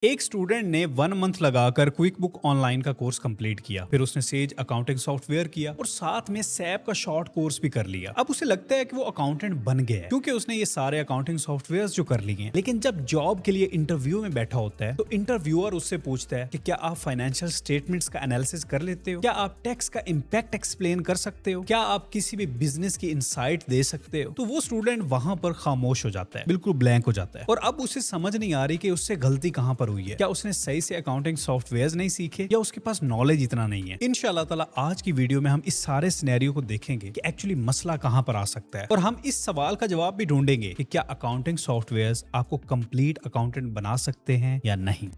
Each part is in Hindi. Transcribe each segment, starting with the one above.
एक स्टूडेंट ने 1 मंथ लगाकर क्विक बुक ऑनलाइन का कोर्स कंप्लीट किया। फिर उसने सेज अकाउंटिंग सॉफ्टवेयर किया और साथ में सैप का शॉर्ट कोर्स भी कर लिया। अब उसे लगता है कि वो अकाउंटेंट बन गया है क्योंकि उसने ये सारे अकाउंटिंग सॉफ्टवेयर जो कर लिए हैं। लेकिन जब जॉब के लिए इंटरव्यू में बैठा होता है तो इंटरव्यूअर उससे पूछता है कि क्या आप फाइनेंशियल स्टेटमेंट्स का एनालिसिस कर लेते हो, क्या आप टैक्स का इम्पैक्ट एक्सप्लेन कर सकते हो, क्या आप किसी भी बिजनेस की इनसाइट दे सकते हो। तो वो स्टूडेंट वहां पर खामोश हो जाता है, बिल्कुल ब्लैंक हो जाता है और अब उसे समझ नहीं आ रही कि उससे गलती कहां पर हुई है। क्या उसने सही से अकाउंटिंग सॉफ्टवेयर नहीं सीखे या उसके पास नॉलेज इतना नहीं है। इंशाल्लाह ताला आज की वीडियो में हम इस सारे सिनेरियो को देखेंगे कि एक्चुअली मसला कहां पर आ सकता है और हम इस सवाल का जवाब भी ढूंढेंगे कि क्या अकाउंटिंग सॉफ्टवेयर आपको कंप्लीट अकाउंटेंट बना सकते हैं या नहीं।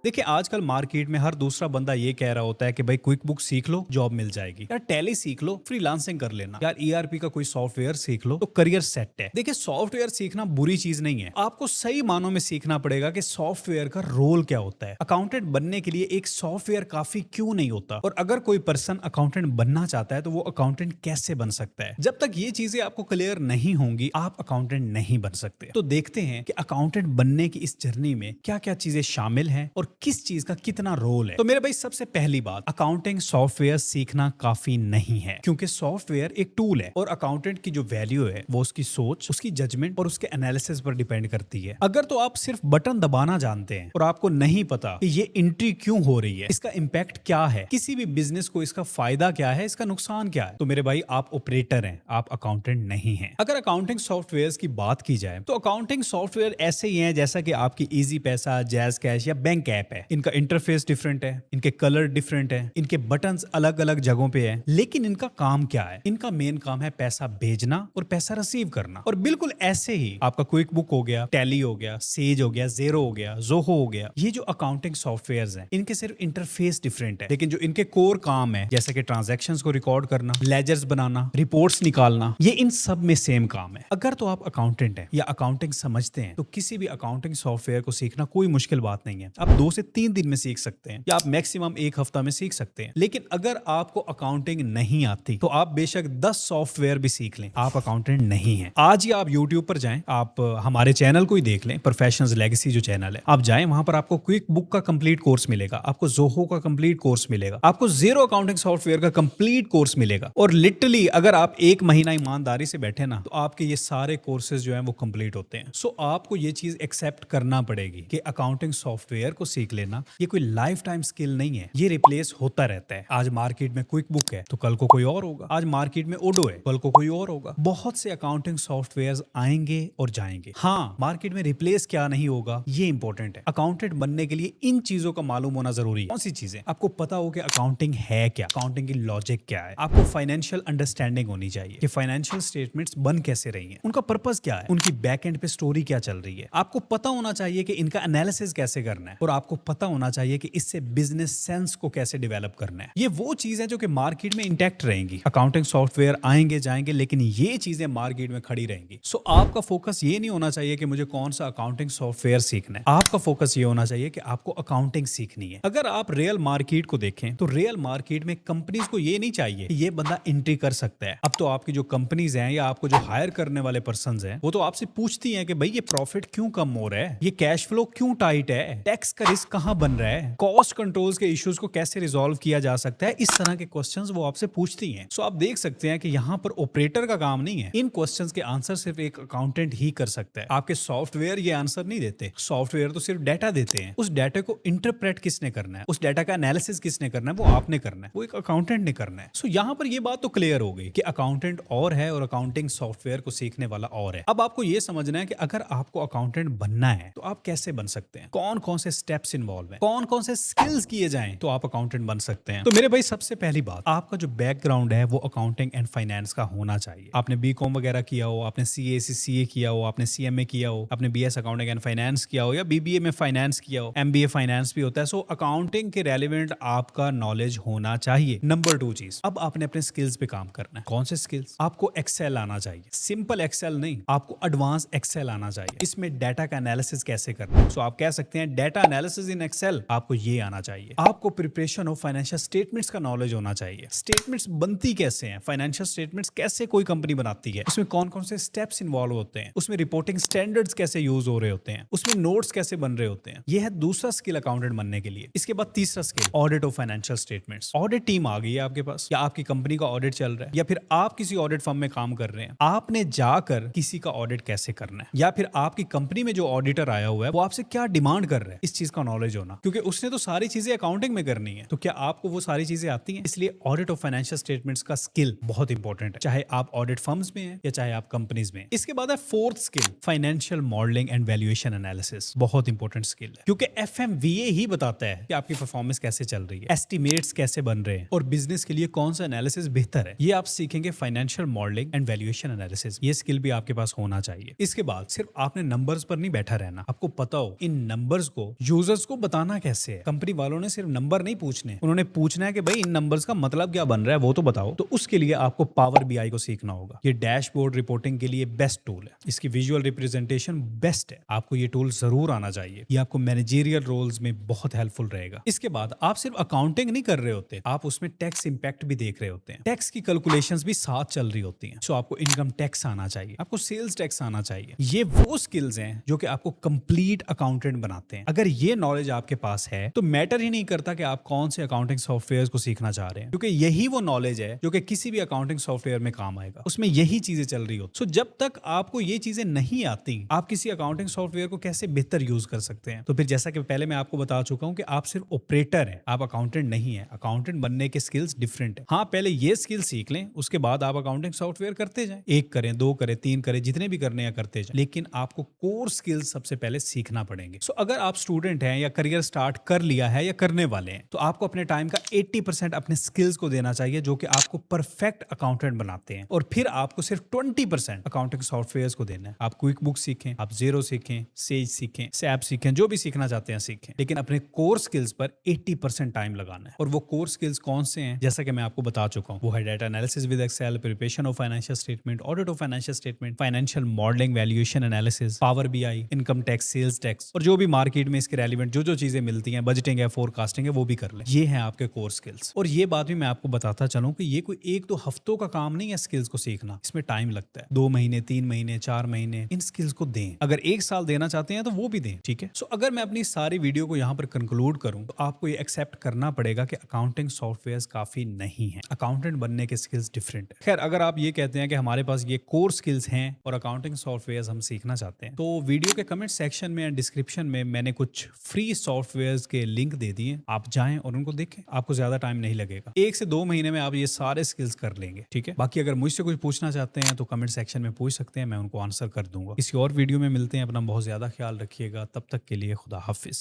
देखिए, आजकल मार्केट में हर दूसरा बंदा ये कह रहा होता है कि भाई क्विक बुक सीख लो, जॉब मिल जाएगी, यार टैली सीख लो, फ्रीलांसिंग कर लेना, यार ईआरपी का कोई सॉफ्टवेयर सीख लो तो करियर सेट है। देखिए, सॉफ्टवेयर सीखना बुरी चीज नहीं है, आपको सही मानों में सीखना पड़ेगा कि सॉफ्टवेयर का रोल क्या होता है। अकाउंटेंट बनने के लिए एक सॉफ्टवेयर काफी क्यों नहीं होता, और अगर कोई पर्सन अकाउंटेंट बनना चाहता है तो वो अकाउंटेंट कैसे बन सकता है। जब तक ये चीजें आपको क्लियर नहीं होंगी आप अकाउंटेंट नहीं बन सकते। तो देखते हैं कि अकाउंटेंट बनने की इस जर्नी में क्या क्या चीजें शामिल हैं और किस चीज का कितना रोल है। तो मेरे भाई सबसे पहली बात, अकाउंटिंग सॉफ्टवेयर सीखना काफी नहीं है क्योंकि सॉफ्टवेयर एक टूल है और अकाउंटेंट की जो वैल्यू है वो उसकी सोच, उसकी जजमेंट और उसके एनालिसिस पर डिपेंड करती है। अगर तो आप सिर्फ बटन दबाना जानते हैं और आपको नहीं पता कि ये एंट्री क्यों हो रही है, इसका इंपैक्ट क्या है, किसी भी बिजनेस को इसका फायदा क्या है, इसका नुकसान क्या है, तो मेरे भाई आप ऑपरेटर हैं, आप अकाउंटेंट नहीं हैं। अगर अकाउंटिंग सॉफ्टवेयर की बात की जाए तो अकाउंटिंग सॉफ्टवेयर ऐसे ही हैं जैसा कि आपकी इजी पैसा, जैज कैश या बैंक ऐप है। इनका इंटरफेस डिफरेंट है, इनके कलर डिफरेंट है, इनके बटन्स अलग अलग जगहों पे है, लेकिन इनका काम क्या है? इनका मेन काम है पैसा भेजना और पैसा रिसीव करना। और बिल्कुल ऐसे ही आपका क्विक बुक हो गया, टैली हो गया, सेज हो गया, ज़ेरो हो गया, ज़ोहो हो गया, ये जो अकाउंटिंग सॉफ्टवेयर्स हैं इनके सिर्फ इंटरफेस डिफरेंट है, लेकिन जो इनके कोर काम है जैसे कि ट्रांजैक्शंस को रिकॉर्ड करना, लेजर्स बनाना, रिपोर्ट्स निकालना, ये इन सब में सेम काम है। अगर तो आप अकाउंटेंट हैं या अकाउंटिंग समझते हैं तो किसी भी अकाउंटिंग सॉफ्टवेयर को सीखना कोई मुश्किल बात नहीं है। आप 2 से 3 दिन में सीख सकते हैं या आप मैक्सिमम 1 हफ्ता में सीख सकते हैं। लेकिन अगर आपको अकाउंटिंग नहीं आती तो आप बेशक 10 सॉफ्टवेयर भी सीख लें, आप अकाउंटेंट नहीं हैं। आज ही आप यूट्यूब पर जाएं, आप हमारे चैनल को ही देख लें, प्रोफेशनल्स लेगेसी जो चैनल है, आप जाएं, वहां पर आपको क्विक बुक का कंप्लीट कोर्स मिलेगा, आपको ज़ोहो का कंप्लीट कोर्स मिलेगा, आपको ज़ीरो अकाउंटिंग सॉफ्टवेयर का कंप्लीट कोर्स मिलेगा। और लिटरली अगर आप 1 महीना ईमानदारी से बैठे ना तो आपके ये सारे कोर्सेज जो हैं वो कंप्लीट होते हैं। सो आपको ये चीज एक्सेप्ट करना पड़ेगी कि अकाउंटिंग सॉफ्टवेयर को सीख लेना ये कोई लाइफ टाइम स्किल नहीं है, ये रिप्लेस होता रहता है। आज मार्केट में क्विक बुक है तो कल को कोई और होगा, आज मार्केट में ओडो है कल को कोई और होगा। बहुत से अकाउंटिंग सॉफ्टवेयर आएंगे और जाएंगे। हाँ, मार्केट में रिप्लेस क्या नहीं होगा ये इंपॉर्टेंट है। अकाउंटेंट बनने के लिए इन चीजों का मालूम होना जरूरी है। कौन सी चीजें आपको पता हो कि अकाउंटिंग है क्या, अकाउंटिंग की लॉजिक क्या है, आपको फाइनेंशियल अंडरस्टैंडिंग होनी चाहिए कि फाइनेंशियल स्टेटमेंट्स बन कैसे रही हैं, उनका पर्पस क्या है, उनकी बैक एंड पे स्टोरी क्या चल रही है। आपको पता होना चाहिए कि इनका एनालिसिस कैसे करना है और आपको पता होना चाहिए कि इससे बिजनेस सेंस को कैसे डेवलप करना है। ये वो चीजें जो कि मार्केट में इंटैक्ट रहेंगी। अकाउंटिंग सॉफ्टवेयर आएंगे जाएंगे लेकिन ये चीजें मार्केट में खड़ी रहेंगी। सो आपका फोकस ये नहीं होना चाहिए कि मुझे कौन सा अकाउंटिंग सॉफ्टवेयर सीखना है, आपका फोकस ये होना चाहिए कि आपको अकाउंटिंग सीखनी है। अगर आप रियल मार्केट को देखें तो रियल मार्केट में कंपनीज को ये नहीं चाहिए कि ये बंदा एंट्री कर सकता है। अब तो आपकी जो कंपनीज हैं या आपको जो हायर करने वाले पर्सन हैं वो तो आपसे पूछती हैं कि भाई ये प्रॉफिट क्यों कम हो रहा है, ये कैश फ्लो क्यों टाइट है, टैक्स का रिस्क कहां बन रहा है, कॉस्ट कंट्रोल्स के इश्यूज को कैसे रिजॉल्व किया जा सकता है। इस तरह के क्वेश्चंस वो आपसे पूछती हैं। सो आप देख सकते हैं कि यहाँ पर ऑपरेटर का काम नहीं है, इन क्वेश्चंस के आंसर सिर्फ एक अकाउंटेंट ही कर सकता है। आपके सॉफ्टवेयर ये आंसर नहीं देते, सॉफ्टवेयर तो सिर्फ डाटा देते हैं। उस डाटा को इंटरप्रेट किसने करना है, उस डाटा का एनालिसिस किसने करना है, वो आपने करना है, वो एक अकाउंटेंट ने करना है। सो यहाँ पर ये बात तो क्लियर हो गई कि अकाउंटेंट और है और अकाउंटिंग सॉफ्टवेयर को सीखने वाला और है। अब आपको ये समझना है कि अगर आपको अकाउंटेंट बनना है तो आप कैसे बन सकते हैं, कौन कौन से स्टेप्स इन्वॉल्व हैं, कौन कौन से स्किल्स किए जाएं तो आप अकाउंटेंट बन सकते हैं। तो मेरे भाई सबसे पहली बात, आपका जो बैकग्राउंड है वो अकाउंटिंग एंड फाइनेंस का होना चाहिए। आपने बीकॉम वगैरह किया हो, आपने सीए किया हो, आपने सीएमए किया हो, आपने बीएस अकाउंटिंग एंड फाइनेंस किया हो या बीबीए में फाइनेंस किया हो, एमबीए फाइनेंस भी होता है। सो अकाउंटिंग के रेलिवेंट आपका नॉलेज होना चाहिए। नंबर 2 चीज, अब आपने अपने स्किल्स पे काम करना है। कौन से स्किल्स? आपको एक्सेल आना चाहिए, सिंपल एक्सेल नहीं, आपको एडवांस एक्सेल आना चाहिए। इसमें डाटा का एनालिसिस कैसे करना है। सो आप कह सकते हैं data analysis analysis in Excel, आपको ये आना चाहिए। आपको प्रिपरेशन ऑफ फाइनेंशियल स्टेटमेंट्स का नॉलेज होना चाहिए। स्टेटमेंट्स बनती कैसे हैं, फाइनेंशियल स्टेटमेंट्स कैसे कोई कंपनी बनाती है, उसमें कौन कौन से स्टेप्स इन्वॉल्व होते हैं, उसमें रिपोर्टिंग स्टैंडर्ड्स कैसे यूज हो रहे होते हैं, उसमें नोट्स कैसे बन रहे होते हैं। ये है दूसरा स्किल अकाउंटेंट बनने के लिए। इसके बाद तीसरा skill audit of financial statements. Audit team आ गई है आपके पास, या आपकी कंपनी का ऑडिट चल रहा है, या फिर आप किसी ऑडिट फर्म में काम कर रहे हैं, आपने जाकर किसी का ऑडिट कैसे करना है, या फिर आपकी कंपनी में जो ऑडिटर आया हुआ है वो आपसे क्या डिमांड कर रहा है, इस चीज का नॉलेज होना, क्योंकि उसने तो सारी चीजें अकाउंटिंग में करनी है। तो क्या आपको वो सारी चीजें आती हैं? इसलिए ऑडिट ऑफ फाइनेंशियल स्टेटमेंट्स का स्किल बहुत इंपॉर्टेंट है, चाहे आप ऑडिट फर्म्स में हैं या चाहे आप कंपनीज में हैं। इसके बाद है fourth skill financial modelling and valuation analysis. बहुत इंपॉर्टेंट स्किल है, क्योंकि एफएमवीए ही बताता है कि आपकी परफॉर्मेंस कैसे चल रही है, एस्टिमेट्स कैसे बन रहे हैं, और बिजनेस के लिए कौन सा एनालिसिस बेहतर है। ये आप सीखेंगे financial modelling and valuation analysis. ये स्किल भी आपके पास होना चाहिए। इसके बाद सिर्फ आपने नंबर्स पर नहीं बैठा रहना, आपको पता हो इन नंबर्स को यूजर्स को बताना कैसे है। कंपनी वालों ने सिर्फ नंबर नहीं पूछने, उन्होंने पूछना है कि भाई इन नंबर्स का मतलब क्या बन रहा है, वो तो बताओ। तो उसके लिए आपको पावर बीआई को सीखना होगा। ये डैशबोर्ड रिपोर्टिंग के लिए बेस्ट टूल है, इसकी विजुअल रिप्रेजेंटेशन बेस्ट है, आपको ये टूल जरूर आना चाहिए। ये आपको मैनेजरियल रोल्स में बहुत हेल्पफुल रहेगा। इसके बाद आप सिर्फ अकाउंटिंग नहीं कर रहे होते, आप उसमें टैक्स इंपैक्ट भी देख रहे होते हैं, टैक्स की कैलकुलेशंस भी साथ चल रही होती हैं। सो आपको इनकम टैक्स आना चाहिए, आपको सेल्स टैक्स आना चाहिए। ये वो स्किल्स हैं जो कि आपको कंप्लीट अकाउंटेंट बनाते हैं। अगर ये नॉलेज आपके पास है तो मैटर ही नहीं करता कि आप कौन से अकाउंटिंग सॉफ्टवेयर को सीखना चाह रहे हैं, क्योंकि यही वो नॉलेज है जो कि किसी भी अकाउंटिंग सॉफ्टवेयर में काम आएगा। उसमें यही चीजें चल रही हो। सो जब तक आपको ये चीजें नहीं आती, आप किसी अकाउंटिंग सॉफ्टवेयर को कैसे बेहतर यूज कर सकते हैं? तो फिर जैसा कि पहले मैं आपको बता चुका हूं कि आप सिर्फ ऑपरेटर हैं, आप अकाउंटेंट नहीं है। अकाउंटेंट बनने के स्किल्स डिफरेंट है। हाँ, पहले ये स्किल सीख लें, उसके बाद आप अकाउंटिंग सॉफ्टवेयर करते जाएं। 1 करें, 2 करें, 3 करें, जितने भी करने हैं करते जाएं, लेकिन आपको कोर स्किल्स सबसे पहले सीखना पड़ेंगे। सो अगर आप स्टूडेंट हैं या करियर स्टार्ट कर लिया है या करने वाले हैं, तो आपको अपने टाइम का 80% अपने स्किल्स को देना चाहिए, जो कि आपको परफेक्ट अकाउंटेंट बनाते हैं। और फिर आपको सिर्फ 20% अकाउंटिंग सॉफ्टवेयर को देना है। आप क्विक बुक सीखें, आप जीरो सीखें, सेज सीखें, सैप सीखें, जो भी सीखना चाहते हैं सीखें, लेकिन अपने कोर स्किल्स पर 80% टाइम लगाना है। और वो कोर स्किल्स कौन से हैं? जैसा कि मैं आपको बता चुका हूं, वो है data analysis with Excel, preparation of financial statement, audit of financial statement, financial modelling, valuation analysis, Power BI, income tax, sales tax, और जो भी मार्केट में इसके रेलिवेंट जो चीजें मिलती हैं, बजटिंग है, फोरकास्टिंग है, वो भी कर लें। ये है आपके कोर स्किल्स। और ये बात भी मैं आपको बताता चलूं कि ये कोई 1-2 हफ्तों का काम नहीं है स्किल्स को सीखना, इसमें टाइम लगता है। 2 महीने, 3 महीने, 4 महीने इन स्किल्स को दें। अगर 1 साल देना चाहते हैं तो वो भी दें, ठीक है। सो अगर मैं अपनी सारी वीडियो को यहाँ पर कंक्लूड करूं तो आपको ये एक्सेप्ट करना पड़ेगा कि अकाउंटिंग सॉफ्टवेयर काफी नहीं है, अकाउंटेंट बनने के स्किल्स डिफरेंट है। खैर, अगर आप ये कहते हैं कि हमारे पास ये कोर स्किल्स हैं और अकाउंटिंग सॉफ्टवेयर हम सीखना चाहते हैं, तो वीडियो के कमेंट सेक्शन में, डिस्क्रिप्शन में मैंने कुछ फ्री सॉफ्टवेयर के लिंक दे दिए, आप जाएं और उनको देखें। आपको ज्यादा टाइम नहीं लगेगा, 1 से 2 महीने में आप ये सारे स्किल्स कर लेंगे, ठीक है। बाकी अगर मुझसे कुछ पूछना चाहते हैं तो कमेंट सेक्शन में पूछ सकते हैं, मैं उनको आंसर कर दूंगा। किसी और वीडियो में मिलते हैं। अपना बहुत ज्यादा ख्याल रखिएगा, तब तक के लिए खुदा हाफिज।